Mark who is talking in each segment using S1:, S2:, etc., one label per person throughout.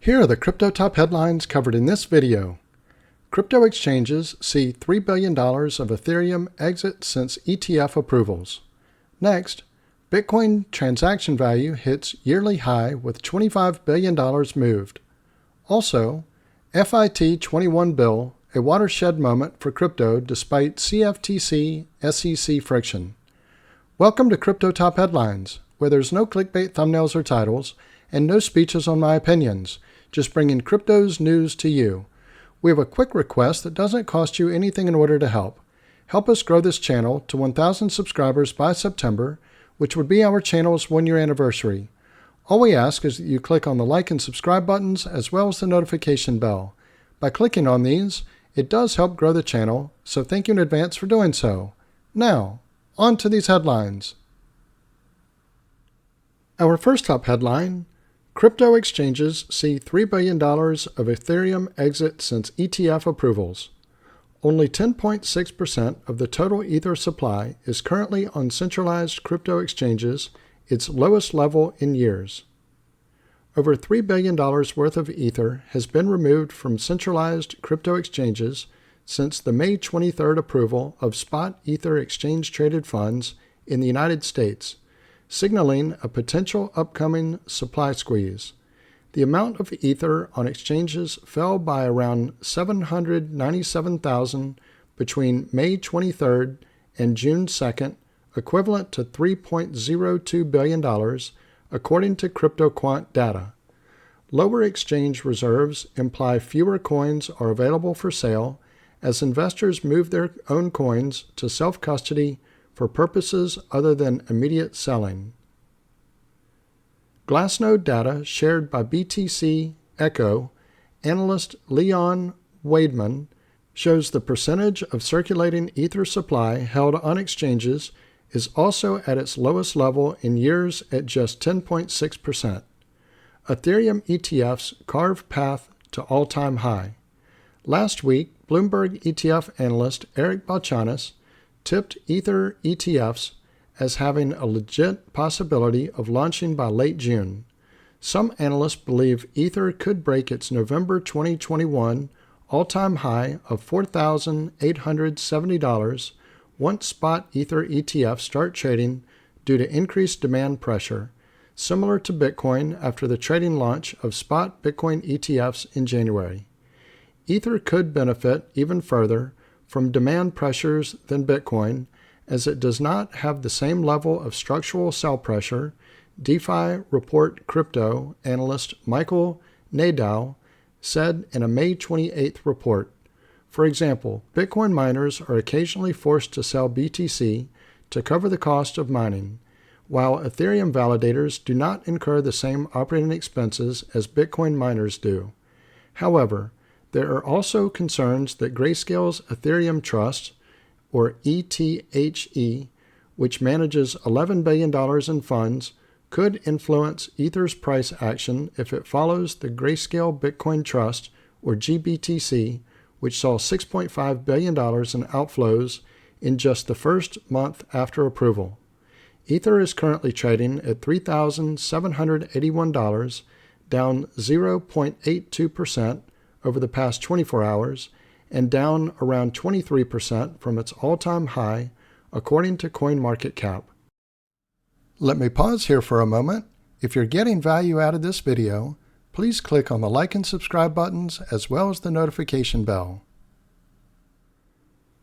S1: Here are the crypto top headlines covered in this video. Crypto exchanges see $3 billion of Ethereum exit since ETF approvals. Next, Bitcoin transaction value hits yearly high with $25 billion moved. Also, FIT21 bill, a watershed moment for crypto despite CFTC-SEC friction. Welcome to Crypto Top Headlines, where there's no clickbait thumbnails or titles, and no speeches on my opinions, just bringing crypto's news to you. We have a quick request that doesn't cost you anything in order to help. Help us grow this channel to 1,000 subscribers by September, which would be our channel's 1-year anniversary. All we ask is that you click on the like and subscribe buttons as well as the notification bell. By clicking on these, it does help grow the channel, so thank you in advance for doing so. Now, on to these headlines. Our first top headline: crypto exchanges see $3 billion of Ethereum exit since ETF approvals. Only 10.6% of the total Ether supply is currently on centralized crypto exchanges, its lowest level in years. Over $3 billion worth of Ether has been removed from centralized crypto exchanges since the May 23rd approval of spot Ether exchange-traded funds in the United States, signaling a potential upcoming supply squeeze. The amount of Ether on exchanges fell by around 797,000 between May 23rd and June 2nd, equivalent to $3.02 billion, according to CryptoQuant data. Lower exchange reserves imply fewer coins are available for sale as investors move their own coins to self-custody for purposes other than immediate selling. Glassnode data shared by BTC Echo analyst Leon Wademan shows the percentage of circulating Ether supply held on exchanges is also at its lowest level in years at just 10.6%. Ethereum ETFs carve path to all-time high. Last week, Bloomberg ETF analyst Eric Balchanis tipped Ether ETFs as having a legit possibility of launching by late June. Some analysts believe Ether could break its November 2021 all-time high of $4,870 once spot Ether ETFs start trading due to increased demand pressure, similar to Bitcoin after the trading launch of spot Bitcoin ETFs in January. Ether could benefit even further from demand pressures than Bitcoin, as it does not have the same level of structural sell pressure, DeFi Report crypto analyst Michael Nadeau said in a May 28th report. For example, Bitcoin miners are occasionally forced to sell BTC to cover the cost of mining, while Ethereum validators do not incur the same operating expenses as Bitcoin miners do. However, there are also concerns that Grayscale's Ethereum Trust, or ETHE, which manages $11 billion in funds, could influence Ether's price action if it follows the Grayscale Bitcoin Trust, or GBTC, which saw $6.5 billion in outflows in just the first month after approval. Ether is currently trading at $3,781, down 0.82% over the past 24 hours, and down around 23% from its all-time high, according to CoinMarketCap. Let me pause here for a moment. If you're getting value out of this video, please click on the like and subscribe buttons as well as the notification bell.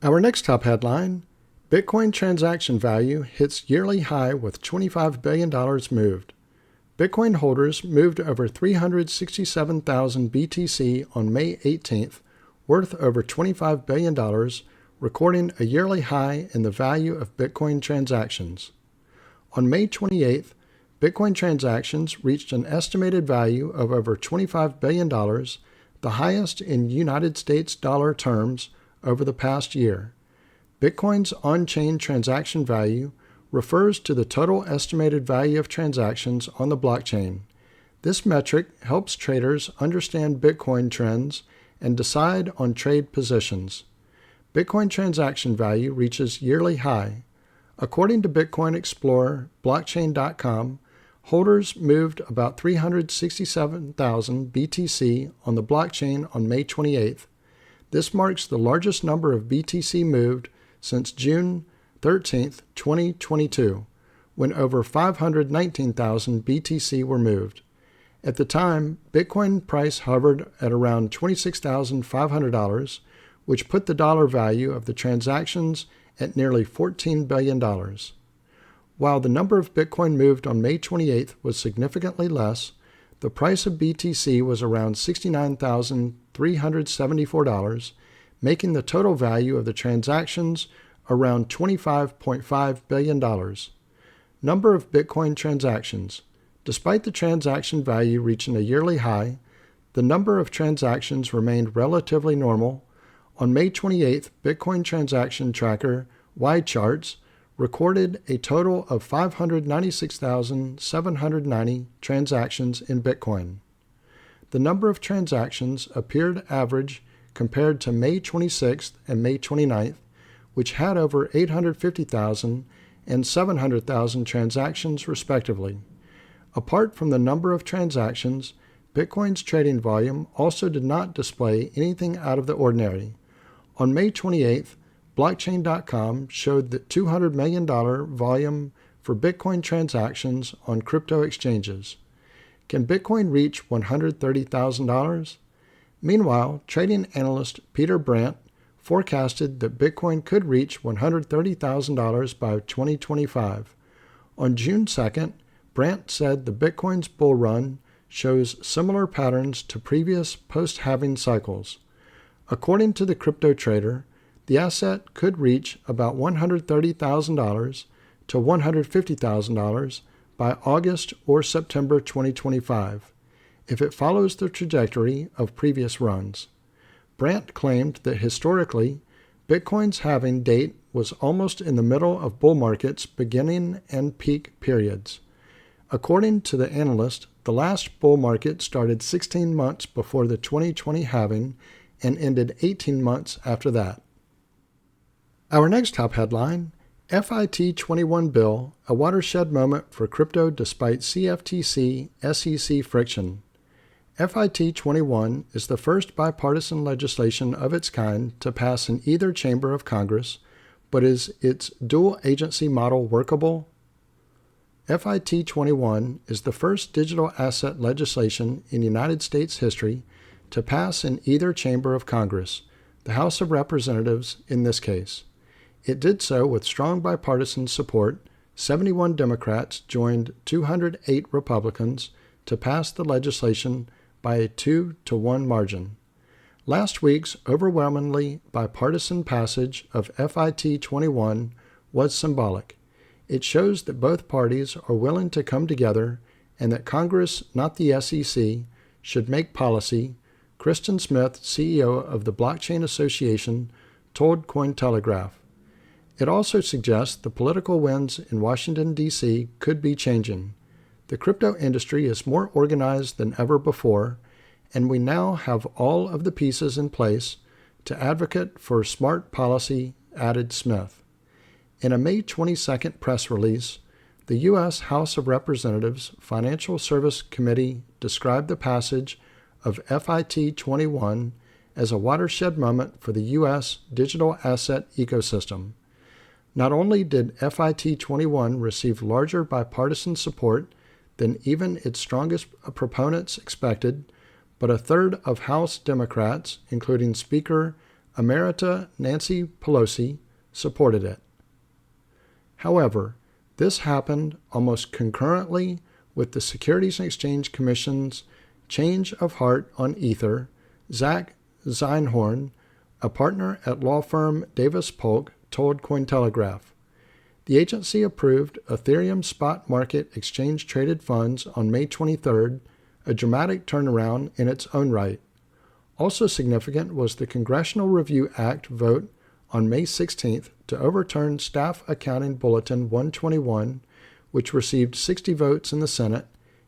S1: Our next top headline: Bitcoin transaction value hits yearly high with $25 billion moved. Bitcoin holders moved over 367,000 BTC on May 18th, worth over $25 billion, recording a yearly high in the value of Bitcoin transactions. On May 28th, Bitcoin transactions reached an estimated value of over $25 billion, the highest in United States dollar terms over the past year. Bitcoin's on-chain transaction value refers to the total estimated value of transactions on the blockchain. This metric helps traders understand Bitcoin trends and decide on trade positions. Bitcoin transaction value reaches yearly high. According to Bitcoin Explorer, blockchain.com, Holders moved about 367,000 BTC on the blockchain on May 28th. This marks the largest number of BTC moved since June 13, 2022, when over 519,000 BTC were moved. At the time, Bitcoin price hovered at around $26,500, which put the dollar value of the transactions at nearly $14 billion. While the number of Bitcoin moved on May 28th was significantly less, the price of BTC was around $69,374, making the total value of the transactions around $25.5 billion. Number of Bitcoin transactions. Despite the transaction value reaching a yearly high, the number of transactions remained relatively normal. On May 28th, Bitcoin transaction tracker YCharts recorded a total of 596,790 transactions in Bitcoin. The number of transactions appeared average compared to May 26th and May 29th, which had over 850,000 and 700,000 transactions respectively. Apart from the number of transactions, Bitcoin's trading volume also did not display anything out of the ordinary. On May 28th, Blockchain.com showed that $200 million volume for Bitcoin transactions on crypto exchanges. Can Bitcoin reach $130,000? Meanwhile, trading analyst Peter Brandt forecasted that Bitcoin could reach $130,000 by 2025. On June 2nd, Brandt said the Bitcoin's bull run shows similar patterns to previous post-halving cycles. According to the crypto trader, the asset could reach about $130,000 to $150,000 by August or September 2025, if it follows the trajectory of previous runs. Brandt claimed that historically, Bitcoin's halving date was almost in the middle of bull markets' beginning and peak periods. According to the analyst, the last bull market started 16 months before the 2020 halving and ended 18 months after that. Our next top headline, FIT21 bill, a watershed moment for crypto despite CFTC-SEC friction. FIT21 is the first bipartisan legislation of its kind to pass in either chamber of Congress, but is its dual-agency model workable? FIT21 is the first digital asset legislation in United States history to pass in either chamber of Congress, the House of Representatives in this case. It did so with strong bipartisan support. 71 Democrats joined 208 Republicans to pass the legislation by a 2-to-1 margin. Last week's overwhelmingly bipartisan passage of FIT21 was symbolic. It shows that both parties are willing to come together and that Congress, not the SEC, should make policy, Kristen Smith, CEO of the Blockchain Association, told Cointelegraph. It also suggests the political winds in Washington, D.C. could be changing. The crypto industry is more organized than ever before, and we now have all of the pieces in place to advocate for smart policy, added Smith. In a May 22nd press release, the U.S. House of Representatives Financial Service Committee described the passage of FIT21 as a watershed moment for the U.S. digital asset ecosystem. Not only did FIT21 receive larger bipartisan support than even its strongest proponents expected, but a third of House Democrats, including Speaker Emerita Nancy Pelosi, supported it. However, this happened almost concurrently with the Securities and Exchange Commission's change of heart on Ether. Zach Zeinhorn, a partner at law firm Davis Polk, told Cointelegraph. The agency approved Ethereum spot market exchange-traded funds on May 23rd, a dramatic turnaround in its own right. Also significant was the Congressional Review Act vote on May 16th to overturn Staff Accounting Bulletin 121, which received 60 votes in the Senate,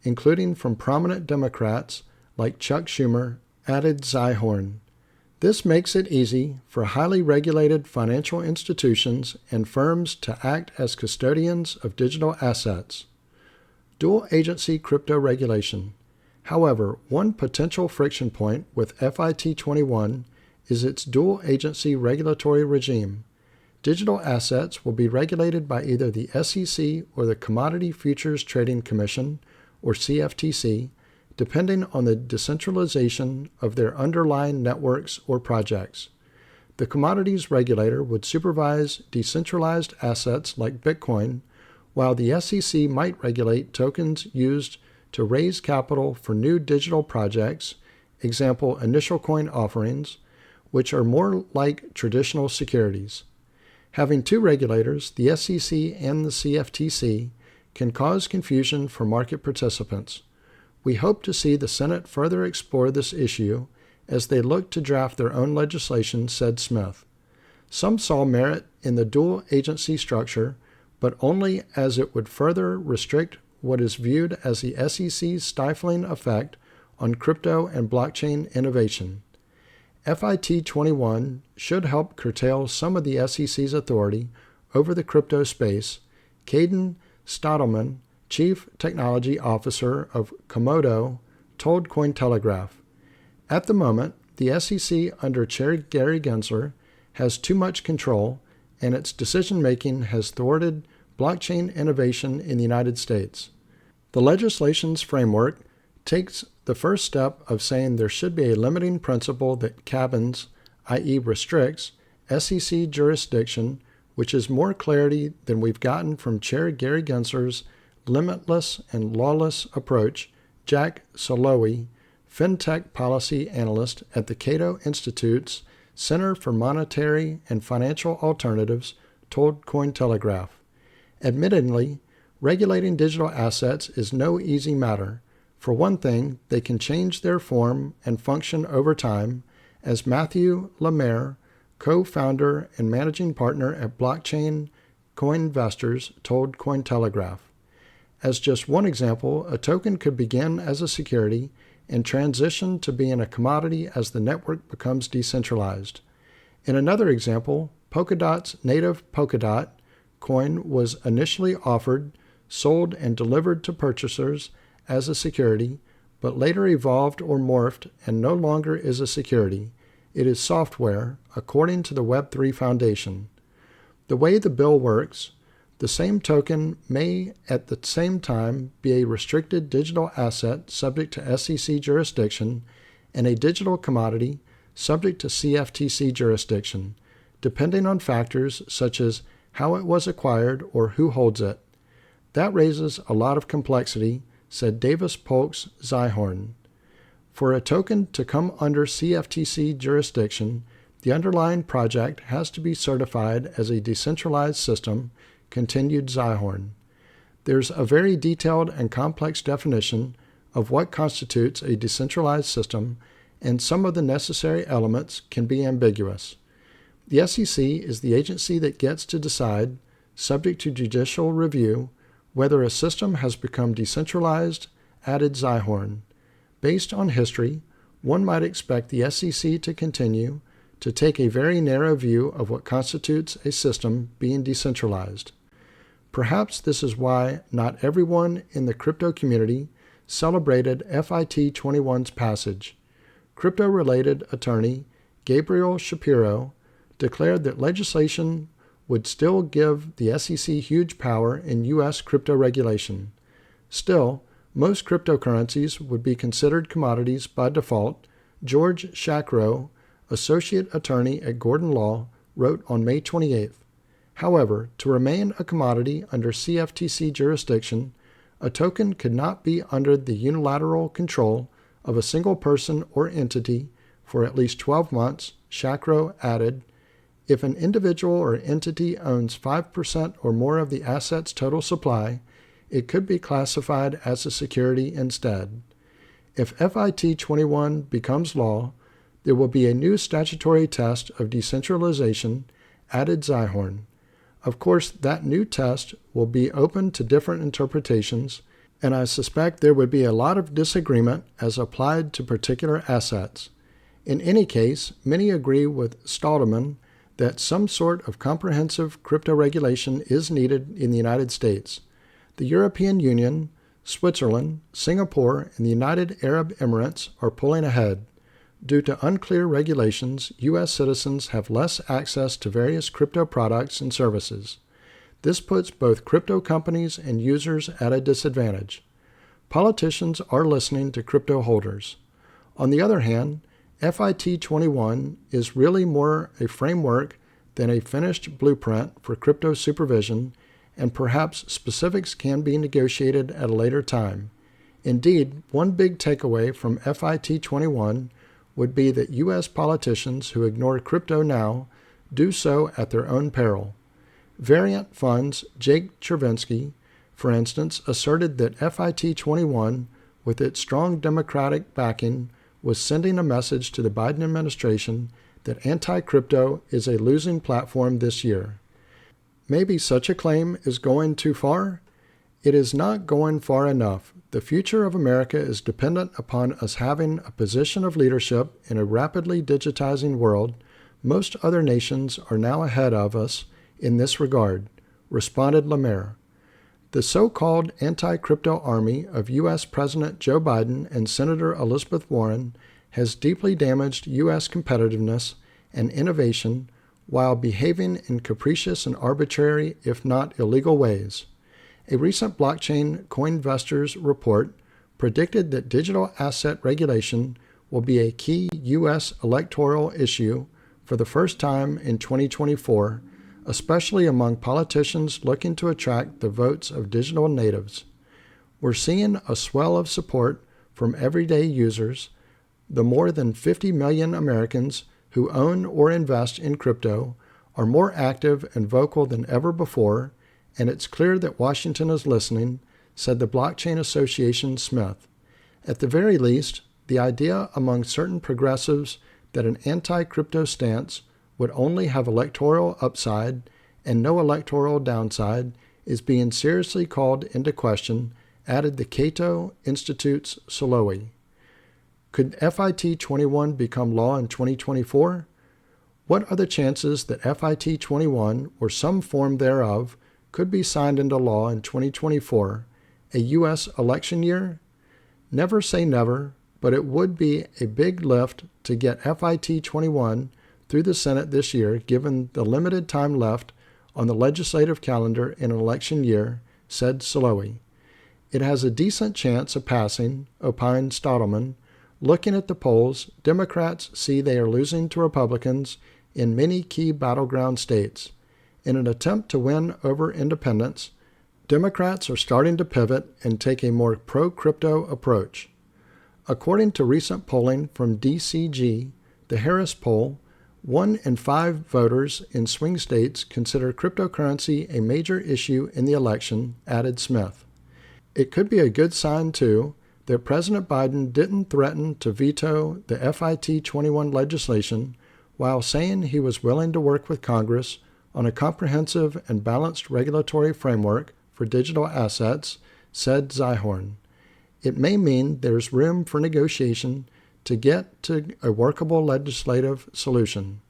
S1: including from prominent Democrats like Chuck Schumer, added Zeinhorn. This makes it easy for highly regulated financial institutions and firms to act as custodians of digital assets. Dual agency crypto regulation. However, one potential friction point with FIT21 is its dual agency regulatory regime. Digital assets will be regulated by either the SEC or the Commodity Futures Trading Commission, or CFTC, depending on the decentralization of their underlying networks or projects. The commodities regulator would supervise decentralized assets like Bitcoin, while the SEC might regulate tokens used to raise capital for new digital projects, example initial coin offerings, which are more like traditional securities. Having two regulators, the SEC and the CFTC, can cause confusion for market participants. We hope to see the Senate further explore this issue as they look to draft their own legislation, said Smith. Some saw merit in the dual agency structure, but only as it would further restrict what is viewed as the SEC's stifling effect on crypto and blockchain innovation. FIT21 should help curtail some of the SEC's authority over the crypto space, Caden Stottleman, Chief Technology Officer of Komodo, told Cointelegraph. At the moment, the SEC under Chair Gary Gensler has too much control, and its decision-making has thwarted blockchain innovation in the United States. The legislation's framework takes the first step of saying there should be a limiting principle that cabins, i.e. restricts, SEC jurisdiction, which is more clarity than we've gotten from Chair Gary Gensler's limitless and lawless approach. Jack Solowy, FinTech policy analyst at the Cato Institute's Center for Monetary and Financial Alternatives, told Cointelegraph. Admittedly, regulating digital assets is no easy matter. For one thing, they can change their form and function over time, as Matthew Lemaire, co-founder and managing partner at Blockchain Coinvestors, told Cointelegraph. As just one example, a token could begin as a security and transition to being a commodity as the network becomes decentralized. In another example, Polkadot's native Polkadot coin was initially offered, sold, and delivered to purchasers as a security, but later evolved or morphed and no longer is a security. It is software, according to the Web3 Foundation. The way the bill works, the same token may at the same time be a restricted digital asset subject to SEC jurisdiction and a digital commodity subject to CFTC jurisdiction, depending on factors such as how it was acquired or who holds it. That raises a lot of complexity, said Davis Polk's Zyhorn. For a token to come under CFTC jurisdiction, the underlying project has to be certified as a decentralized system, continued Zyhorn. There's a very detailed and complex definition of what constitutes a decentralized system, and some of the necessary elements can be ambiguous. The SEC is the agency that gets to decide, subject to judicial review, whether a system has become decentralized, added Zyhorn. Based on history, one might expect the SEC to continue to take a very narrow view of what constitutes a system being decentralized. Perhaps this is why not everyone in the crypto community celebrated FIT21's passage. Crypto-related attorney Gabriel Shapiro declared that legislation would still give the SEC huge power in U.S. crypto regulation. Still, most cryptocurrencies would be considered commodities by default, George Shakro, associate attorney at Gordon Law, wrote on May 28th. However, to remain a commodity under CFTC jurisdiction, a token could not be under the unilateral control of a single person or entity for at least 12 months, Shakro added. If an individual or entity owns 5% or more of the asset's total supply, it could be classified as a security instead. If FIT21 becomes law, there will be a new statutory test of decentralization, added Zyhorn. Of course, that new test will be open to different interpretations, and I suspect there would be a lot of disagreement as applied to particular assets. In any case, many agree with Stallman that some sort of comprehensive crypto regulation is needed in the United States. The European Union, Switzerland, Singapore, and the United Arab Emirates are pulling ahead. Due to unclear regulations, U.S. citizens have less access to various crypto products and services. This puts both crypto companies and users at a disadvantage. Politicians are listening to crypto holders. On the other hand, FIT21 is really more a framework than a finished blueprint for crypto supervision, and perhaps specifics can be negotiated at a later time. Indeed, one big takeaway from FIT21 would be that U.S. politicians who ignore crypto now do so at their own peril. Variant Fund's Jake Chervinsky, for instance, asserted that FIT21, with its strong Democratic backing, was sending a message to the Biden administration that anti-crypto is a losing platform this year. Maybe such a claim is going too far? It is not going far enough. The future of America is dependent upon us having a position of leadership in a rapidly digitizing world. Most other nations are now ahead of us in this regard, responded Lemaire. The so-called anti-crypto army of U.S. President Joe Biden and Senator Elizabeth Warren has deeply damaged U.S. competitiveness and innovation while behaving in capricious and arbitrary, if not illegal ways. A recent blockchain Coinvestors report predicted that digital asset regulation will be a key U.S. electoral issue for the first time in 2024, especially among politicians looking to attract the votes of digital natives. We're seeing a swell of support from everyday users. The more than 50 million Americans who own or invest in crypto are more active and vocal than ever before, and it's clear that Washington is listening, said the Blockchain Association Smith. At the very least, the idea among certain progressives that an anti-crypto stance would only have electoral upside and no electoral downside is being seriously called into question, added the Cato Institute's Solowy. Could FIT21 become law in 2024? What are the chances that FIT21 or some form thereof could be signed into law in 2024, a U.S. election year? Never say never, but it would be a big lift to get FIT21 through the Senate this year, given the limited time left on the legislative calendar in an election year, said Solowy. It has a decent chance of passing, opined Stottleman. Looking at the polls, Democrats see they are losing to Republicans in many key battleground states. In an attempt to win over independents, Democrats are starting to pivot and take a more pro-crypto approach. According to recent polling from DCG, the Harris poll, 1 in 5 voters in swing states consider cryptocurrency a major issue in the election, added Smith. It could be a good sign, too, that President Biden didn't threaten to veto the FIT21 legislation while saying he was willing to work with Congress on a comprehensive and balanced regulatory framework for digital assets, said Zyhorn. It may mean there's room for negotiation to get to a workable legislative solution.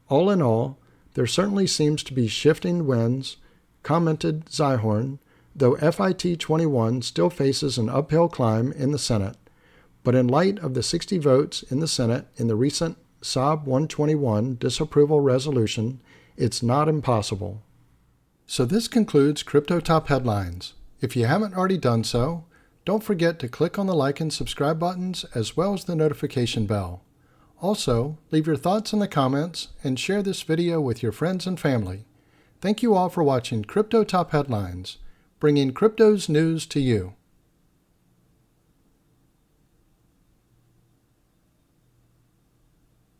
S1: All in all, there certainly seems to be shifting winds, commented Zyhorn, though FIT21 still faces an uphill climb in the Senate. But in light of the 60 votes in the Senate in the recent SAB 121 disapproval resolution, it's not impossible. So this concludes Crypto Top Headlines. If you haven't already done so, don't forget to click on the like and subscribe buttons as well as the notification bell. Also, leave your thoughts in the comments and share this video with your friends and family. Thank you all for watching Crypto Top Headlines, bringing crypto's news to you.